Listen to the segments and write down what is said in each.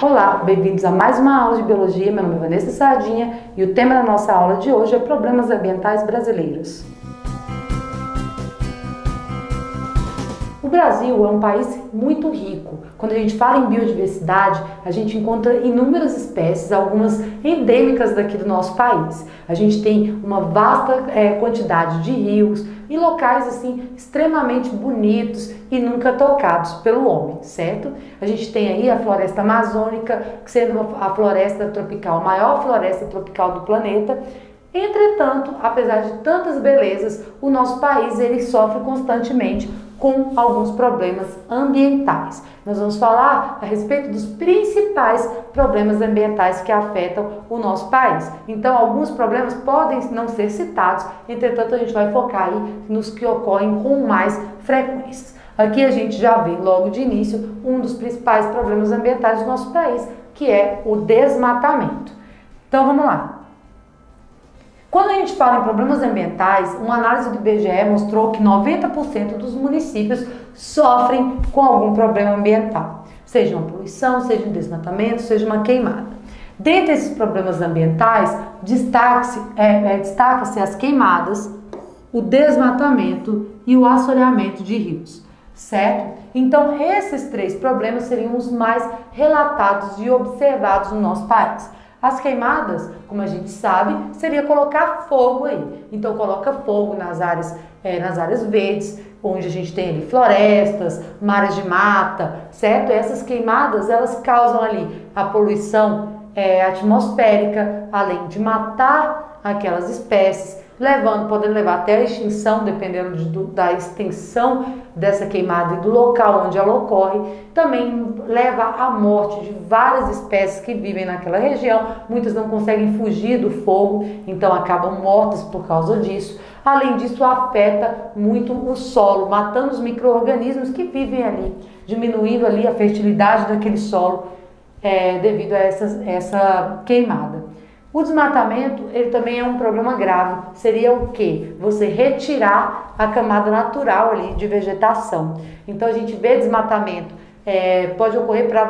Olá, bem-vindos a mais uma aula de Biologia. Meu nome é Vanessa Sardinha e o tema da nossa aula de hoje é Problemas Ambientais Brasileiros. O Brasil é um país muito rico. Quando a gente fala em biodiversidade, a gente encontra inúmeras espécies, algumas endêmicas daqui do nosso país. A gente tem uma vasta quantidade de rios e locais assim extremamente bonitos e nunca tocados pelo homem, certo? A gente tem aí a floresta amazônica, sendo a floresta tropical, a maior floresta tropical do planeta. Entretanto, apesar de tantas belezas, o nosso país ele sofre constantemente com alguns problemas ambientais. Nós vamos falar a respeito dos principais problemas ambientais que afetam o nosso país. Então, alguns problemas podem não ser citados, entretanto, a gente vai focar aí nos que ocorrem com mais frequência. Aqui a gente já vê logo de início um dos principais problemas ambientais do nosso país, que é o desmatamento. Então, vamos lá. Quando a gente fala em problemas ambientais, uma análise do IBGE mostrou que 90% dos municípios sofrem com algum problema ambiental, seja uma poluição, seja um desmatamento, seja uma queimada. Dentre esses problemas ambientais, destaca-se as queimadas, o desmatamento e o assoreamento de rios, certo? Então, esses três problemas seriam os mais relatados e observados no nosso país. As queimadas, como a gente sabe, seria colocar fogo aí. Então coloca fogo nas áreas verdes, onde a gente tem ali florestas, mares de mata, certo? E essas queimadas, elas causam ali a poluição atmosférica, além de matar aquelas espécies, podendo levar até a extinção, dependendo da extensão dessa queimada e do local onde ela ocorre. Também leva à morte de várias espécies que vivem naquela região. Muitas não conseguem fugir do fogo, então acabam mortas por causa disso. Além disso, afeta muito o solo, matando os micro-organismos que vivem ali, diminuindo ali a fertilidade daquele solo devido a essa queimada. O desmatamento, ele também é um problema grave. Seria o quê? Você retirar a camada natural ali de vegetação. Então a gente vê desmatamento, pode ocorrer para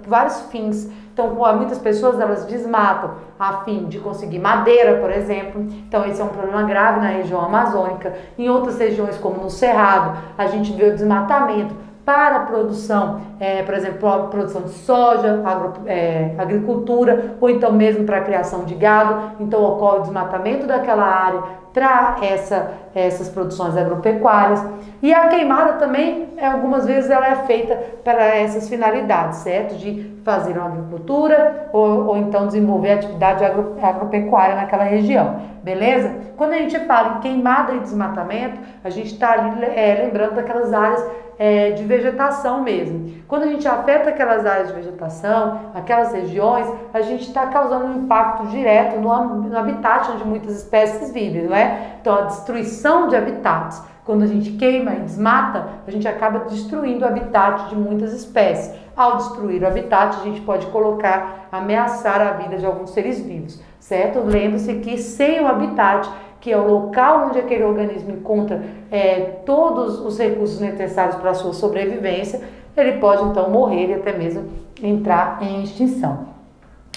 vários fins. Então muitas pessoas elas desmatam a fim de conseguir madeira, por exemplo. Então esse é um problema grave na região amazônica. Em outras regiões, como no Cerrado, a gente vê o desmatamento para a produção, por exemplo, a produção de soja, agricultura, ou então mesmo para a criação de gado. Então ocorre o desmatamento daquela área para essas produções agropecuárias. E a queimada também, algumas vezes ela é feita para essas finalidades, certo? De fazer uma agricultura ou então desenvolver atividade agropecuária naquela região, beleza? Quando a gente fala em queimada e desmatamento, a gente está ali lembrando daquelas áreas de vegetação mesmo. Quando a gente afeta aquelas áreas de vegetação, aquelas regiões, a gente está causando um impacto direto no habitat onde muitas espécies vivem, não é? Então a destruição de habitats, quando a gente queima e desmata, a gente acaba destruindo o habitat de muitas espécies. Ao destruir o habitat, a gente pode ameaçar a vida de alguns seres vivos, certo? Lembre-se que sem o habitat, que é o local onde aquele organismo encontra todos os recursos necessários para a sua sobrevivência, ele pode então morrer e até mesmo entrar em extinção.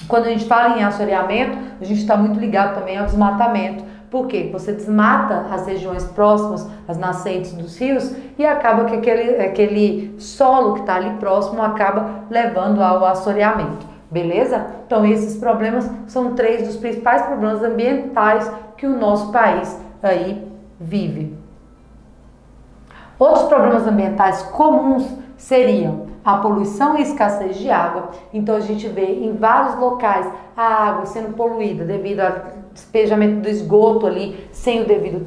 Quando a gente fala em assoreamento, a gente está muito ligado também ao desmatamento. Por quê? Você desmata as regiões próximas, as nascentes dos rios, e acaba que aquele solo que está ali próximo acaba levando ao assoreamento. Beleza? Então esses problemas são três dos principais problemas ambientais que o nosso país aí vive. Outros problemas ambientais comuns seriam a poluição e escassez de água. Então a gente vê em vários locais a água sendo poluída devido ao despejamento do esgoto ali sem o devido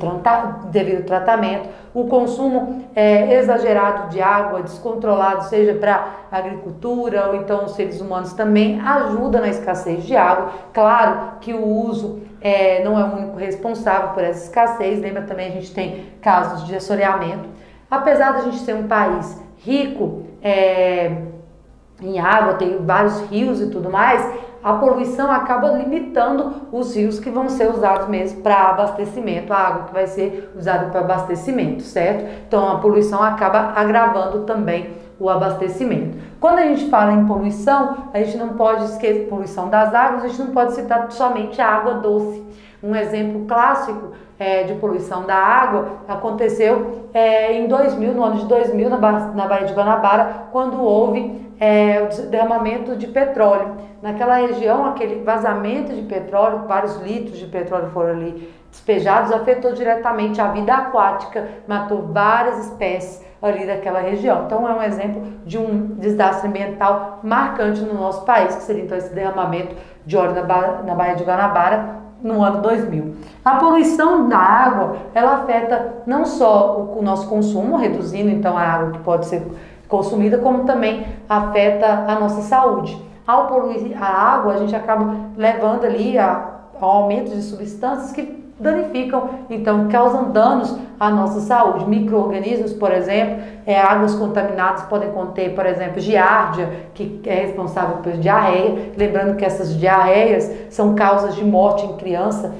tratamento, o consumo exagerado de água, descontrolado, seja para agricultura ou então os seres humanos também ajuda na escassez de água. Claro que o uso não é o único responsável por essa escassez. Lembra também a gente tem casos de assoreamento. Apesar de a gente ser um país rico em água, tem vários rios e tudo mais, a poluição acaba limitando os rios que vão ser usados mesmo para abastecimento, a água que vai ser usada para abastecimento, certo? Então a poluição acaba agravando também o abastecimento. Quando a gente fala em poluição, a gente não pode esquecer poluição das águas, a gente não pode citar somente a água doce. Um exemplo clássico de poluição da água aconteceu em 2000, no ano de 2000, na Baía de Guanabara, quando houve o derramamento de petróleo. Naquela região, aquele vazamento de petróleo, vários litros de petróleo foram ali despejados, afetou diretamente a vida aquática, matou várias espécies ali daquela região. Então é um exemplo de um desastre ambiental marcante no nosso país, que seria então esse derramamento de óleo na Baía de Guanabara no ano 2000. A poluição da água, ela afeta não só o nosso consumo, reduzindo então a água que pode ser consumida, como também afeta a nossa saúde. Ao poluir a água, a gente acaba levando ali ao aumento de substâncias que danificam, então causam danos à nossa saúde. Micro-organismos, por exemplo, águas contaminadas podem conter, por exemplo, giardia, que é responsável por diarreia. Lembrando que essas diarreias são causas de morte em criança,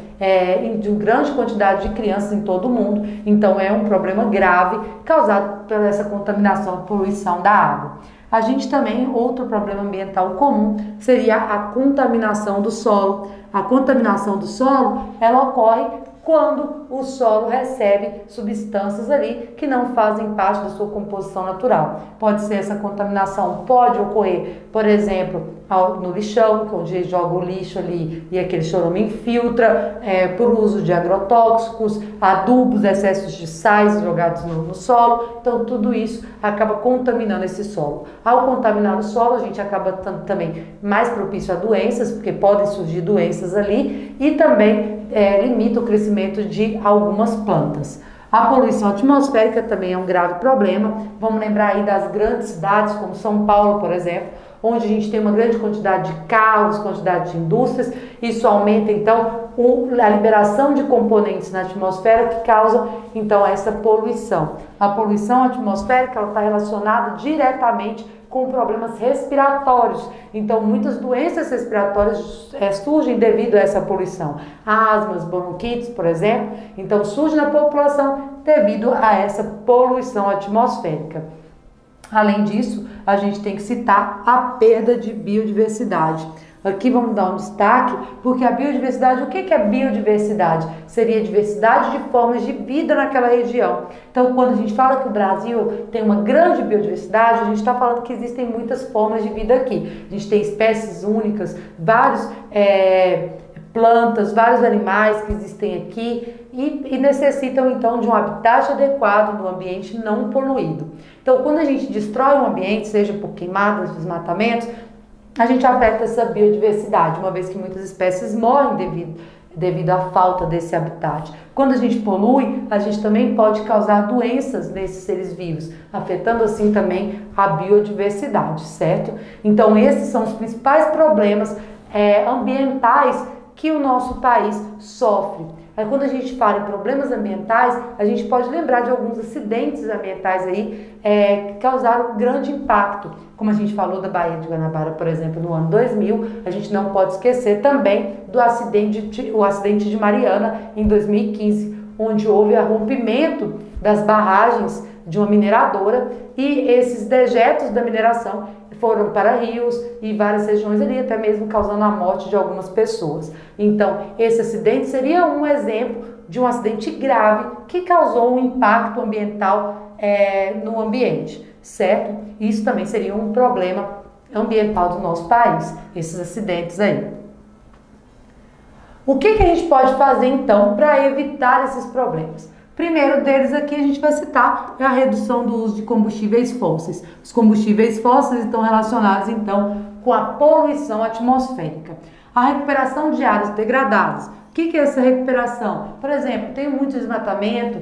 de uma grande quantidade de crianças em todo o mundo. Então é um problema grave causado por essa contaminação, poluição da água. A gente também, outro problema ambiental comum seria a contaminação do solo. A contaminação do solo, ela ocorre quando o solo recebe substâncias ali que não fazem parte da sua composição natural. Pode ser essa contaminação, pode ocorrer, por exemplo, no lixão, onde joga o lixo ali e aquele chorume infiltra, por uso de agrotóxicos, adubos, excessos de sais jogados no solo. Então tudo isso acaba contaminando esse solo. Ao contaminar o solo, a gente acaba também mais propício a doenças, porque podem surgir doenças ali, e também limita o crescimento de algumas plantas. A poluição atmosférica também é um grave problema. Vamos lembrar aí das grandes cidades como São Paulo, por exemplo, onde a gente tem uma grande quantidade de carros, quantidade de indústrias. Isso aumenta então a liberação de componentes na atmosfera que causam então essa poluição. A poluição atmosférica está relacionada diretamente com problemas respiratórios. Então, muitas doenças respiratórias surgem devido a essa poluição. Asmas, bronquites, por exemplo. Então, surge na população devido a essa poluição atmosférica. Além disso, a gente tem que citar a perda de biodiversidade. Aqui vamos dar um destaque, porque a biodiversidade, o que é biodiversidade? Seria diversidade de formas de vida naquela região. Então, quando a gente fala que o Brasil tem uma grande biodiversidade, a gente está falando que existem muitas formas de vida aqui. A gente tem espécies únicas, vários plantas, vários animais que existem aqui e necessitam então de um habitat adequado no ambiente não poluído. Então, quando a gente destrói um ambiente, seja por queimadas, desmatamentos, a gente afeta essa biodiversidade, uma vez que muitas espécies morrem devido à falta desse habitat. Quando a gente polui, a gente também pode causar doenças nesses seres vivos, afetando assim também a biodiversidade, certo? Então esses são os principais problemas ambientais que o nosso país sofre. Aí, quando a gente fala em problemas ambientais, a gente pode lembrar de alguns acidentes ambientais aí que causaram grande impacto. Como a gente falou da Baía de Guanabara, por exemplo, no ano 2000, a gente não pode esquecer também do acidente de Mariana em 2015, onde houve rompimento das barragens de uma mineradora e esses dejetos da mineração foram para rios e várias regiões ali, até mesmo causando a morte de algumas pessoas. Então, esse acidente seria um exemplo de um acidente grave que causou um impacto ambiental no ambiente, certo? Isso também seria um problema ambiental do nosso país, esses acidentes aí. O que a gente pode fazer então para evitar esses problemas? Primeiro deles aqui a gente vai citar a redução do uso de combustíveis fósseis. Os combustíveis fósseis estão relacionados então com a poluição atmosférica. A recuperação de áreas degradadas. O que é essa recuperação? Por exemplo, tem muito desmatamento,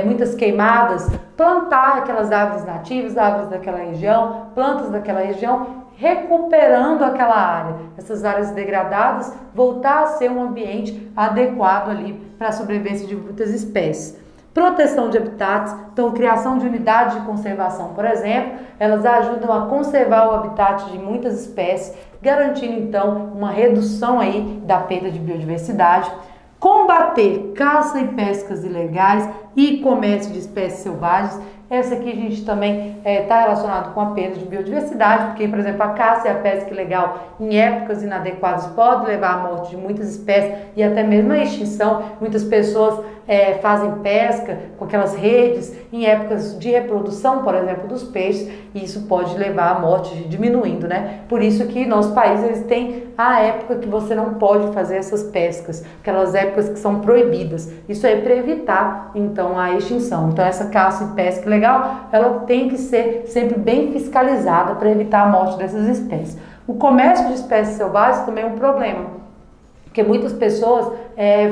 muitas queimadas, plantar aquelas árvores nativas, árvores daquela região, plantas daquela região, recuperando aquela área, essas áreas degradadas, voltar a ser um ambiente adequado ali para a sobrevivência de muitas espécies. Proteção de habitats, então criação de unidades de conservação, por exemplo, elas ajudam a conservar o habitat de muitas espécies, garantindo então uma redução aí da perda de biodiversidade. Combater caça e pescas ilegais e comércio de espécies selvagens. Essa aqui a gente também está relacionado com a perda de biodiversidade, porque, por exemplo, a caça e a pesca ilegal em épocas inadequadas pode levar à morte de muitas espécies e até mesmo à extinção. Muitas pessoas fazem pesca com aquelas redes em épocas de reprodução, por exemplo, dos peixes, e isso pode levar à morte, diminuindo, né? Por isso que nosso país eles têm a época que você não pode fazer essas pescas, aquelas épocas que são proibidas. Isso é para evitar, então, a extinção. Então, essa caça e pesca ilegal, ela tem que ser sempre bem fiscalizada para evitar a morte dessas espécies. O comércio de espécies selvagens também é um problema, porque muitas pessoas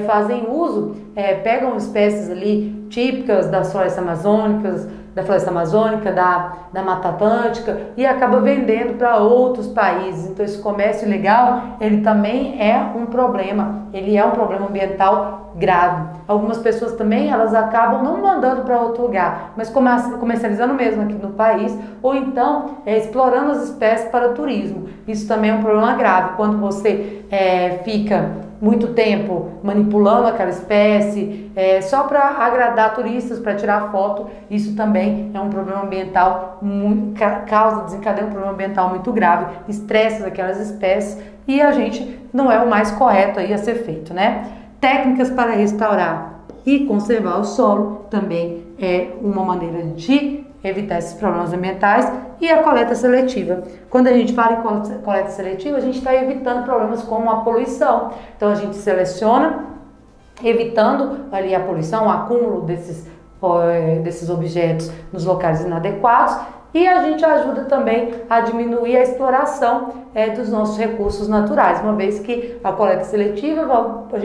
fazem uso, pegam espécies ali típicas das florestas amazônicas, da floresta amazônica, da Mata Atlântica e acaba vendendo para outros países. Então esse comércio ilegal, ele também é um problema, ele é um problema ambiental grave. Algumas pessoas também, elas acabam não mandando para outro lugar, mas comercializando mesmo aqui no país, ou então explorando as espécies para turismo. Isso também é um problema grave, quando você fica muito tempo manipulando aquela espécie só para agradar turistas, para tirar foto. Isso também é um problema ambiental, desencadeia um problema ambiental muito grave, estressa aquelas espécies e a gente não é o mais correto aí a ser feito, né? Técnicas para restaurar e conservar o solo também é uma maneira de evitar esses problemas ambientais. E a coleta seletiva. Quando a gente fala em coleta seletiva, a gente está evitando problemas como a poluição. Então a gente seleciona, evitando ali a poluição, o acúmulo desses objetos nos locais inadequados, e a gente ajuda também a diminuir a exploração dos nossos recursos naturais, uma vez que a coleta seletiva a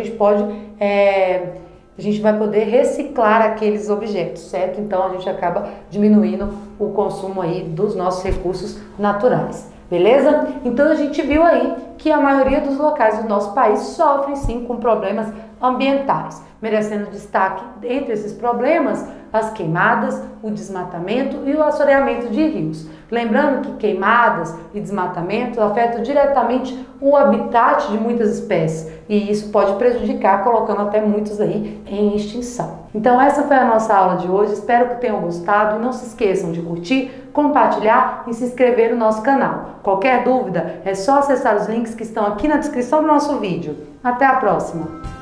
gente vai poder reciclar aqueles objetos, certo? Então a gente acaba diminuindo o consumo aí dos nossos recursos naturais, beleza? Então a gente viu aí que a maioria dos locais do nosso país sofrem sim com problemas ambientais, merecendo destaque entre esses problemas as queimadas, o desmatamento e o assoreamento de rios. Lembrando que queimadas e desmatamento afetam diretamente o habitat de muitas espécies e isso pode prejudicar, colocando até muitos aí em extinção. Então essa foi a nossa aula de hoje, espero que tenham gostado e não se esqueçam de curtir, compartilhar e se inscrever no nosso canal. Qualquer dúvida é só acessar os links que estão aqui na descrição do nosso vídeo. Até a próxima!